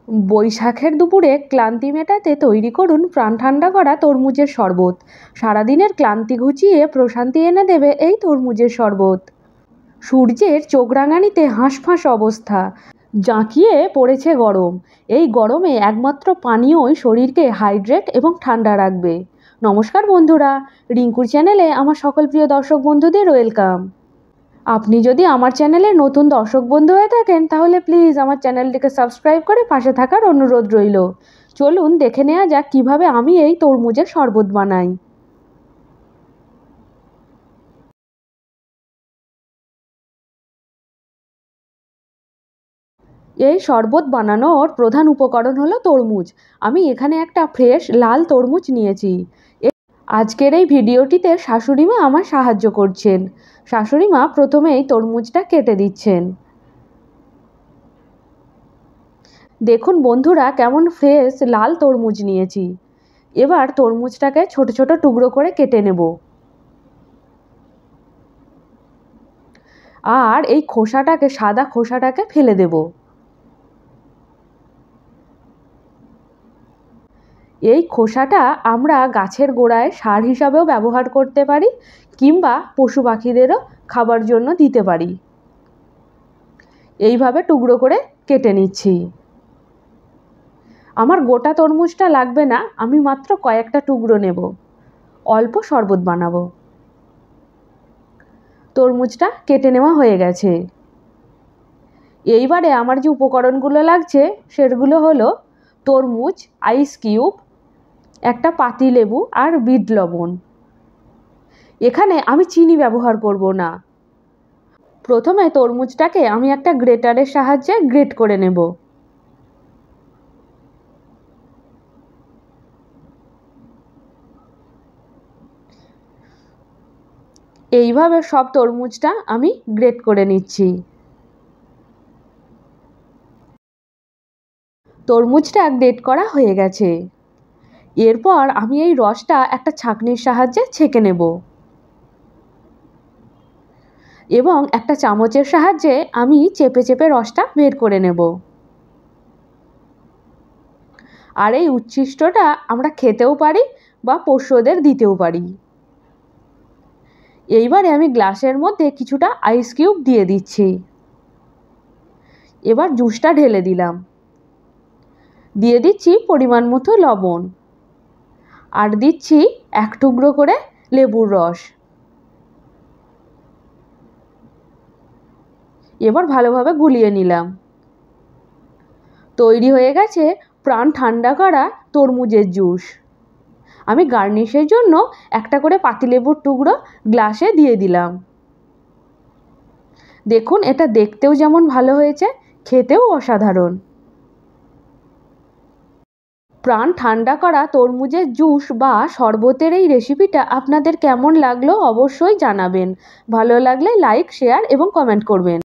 বৈশাখের দুপুরে ক্লান্তি মেটাতে তৈরি করুন প্রাণ ঠান্ডা করা তরমুজের শরবত। সারাদিনের ক্লান্তি ঘুচিয়ে প্রশান্তি এনে দেবে এই তরমুজের শরবত। সূর্যের চোখ রাঙানিতে হাঁসফাঁস অবস্থা, জাঁকিয়ে পড়েছে গরম। এই গরমে একমাত্র পানীয়ই শরীরকে হাইড্রেট এবং ঠান্ডা রাখবে। নমস্কার বন্ধুরা, রিঙ্কুর চ্যানেলে আমার সকল প্রিয় দর্শক বন্ধুদের ওয়েলকাম। আপনি যদি আমার চ্যানেলের নতুন দর্শক বন্ধু হয়ে থাকেন তাহলে প্লিজ আমার চ্যানেলটিকে সাবস্ক্রাইব করে পাশে থাকার অনুরোধ রইল। চলুন দেখে নেওয়া যাক কিভাবে আমি এই তরমুজের শরবত বানাই। এই শরবত বানানোর প্রধান উপকরণ হলো তরমুজ। আমি এখানে একটা ফ্রেশ লাল তরমুজ নিয়েছি। আজকের এই ভিডিওটিতে শাশুড়িমা আমার সাহায্য করছেন। শাশুড়িমা প্রথমেই তরমুজটা কেটে দিচ্ছেন। দেখুন বন্ধুরা, কেমন ফ্রেশ লাল তরমুজ নিয়েছি। এবার তরমুজটাকে ছোট ছোট টুকরো করে কেটে নেব। আর এই খোসাটাকে, সাদা খোসাটাকে ফেলে দেব। এই খোসাটা আমরা গাছের গোড়ায় সার হিসাবেও ব্যবহার করতে পারি, কিংবা পশু পাখিদেরও খাবার জন্য দিতে পারি। এইভাবে টুকরো করে কেটে নিচ্ছি। আমার গোটা তরমুজটা লাগবে না, আমি মাত্র কয়েকটা টুকরো নেব, অল্প শরবত বানাবো। তরমুজটা কেটে নেওয়া হয়ে গেছে। এইবারে আমার যে উপকরণগুলো লাগছে সেগুলো হলো তরমুজ, আইস কিউব, একটা পাতিলেবু আর বিট লবণ। এখানে আমি চিনি ব্যবহার করব না। প্রথমে তরমুজটাকে আমি একটা গ্রেটারের সাহায্যে গ্রেট করে নেব। এইভাবে সব তরমুজটা আমি গ্রেট করে নিচ্ছি। তরমুজটা গ্রেট করা হয়ে গেছে। এরপর আমি এই রসটা একটা ছাঁকনির সাহায্যে ছেঁকে নেব এবং একটা চামচের সাহায্যে আমি চেপে চেপে রসটা বের করে নেব। আর এই উচ্ছিষ্টটা আমরা খেতেও পারি বা পোষ্যদের দিতেও পারি। এইবারে আমি গ্লাসের মধ্যে কিছুটা আইস কিউব দিয়ে দিচ্ছি। এবার জুসটা ঢেলে দিলাম। দিয়ে দিচ্ছি পরিমাণ মতো লবণ, আর দিচ্ছি এক টুকরো করে লেবুর রস। এবার ভালোভাবে গুলিয়ে নিলাম। তৈরি হয়ে গেছে প্রাণ ঠান্ডা করা তরমুজের জুস। আমি গার্নিশের জন্য একটা করে পাতিলেবুর টুকরো গ্লাসে দিয়ে দিলাম। দেখুন, এটা দেখতেও যেমন ভালো হয়েছে, খেতেও অসাধারণ। প্রাণ ঠান্ডা করা তরমুজের জুস বা শরবতের এই রেসিপিটা আপনাদের কেমন লাগলো অবশ্যই জানাবেন। ভালো লাগলে লাইক, শেয়ার এবং কমেন্ট করবেন।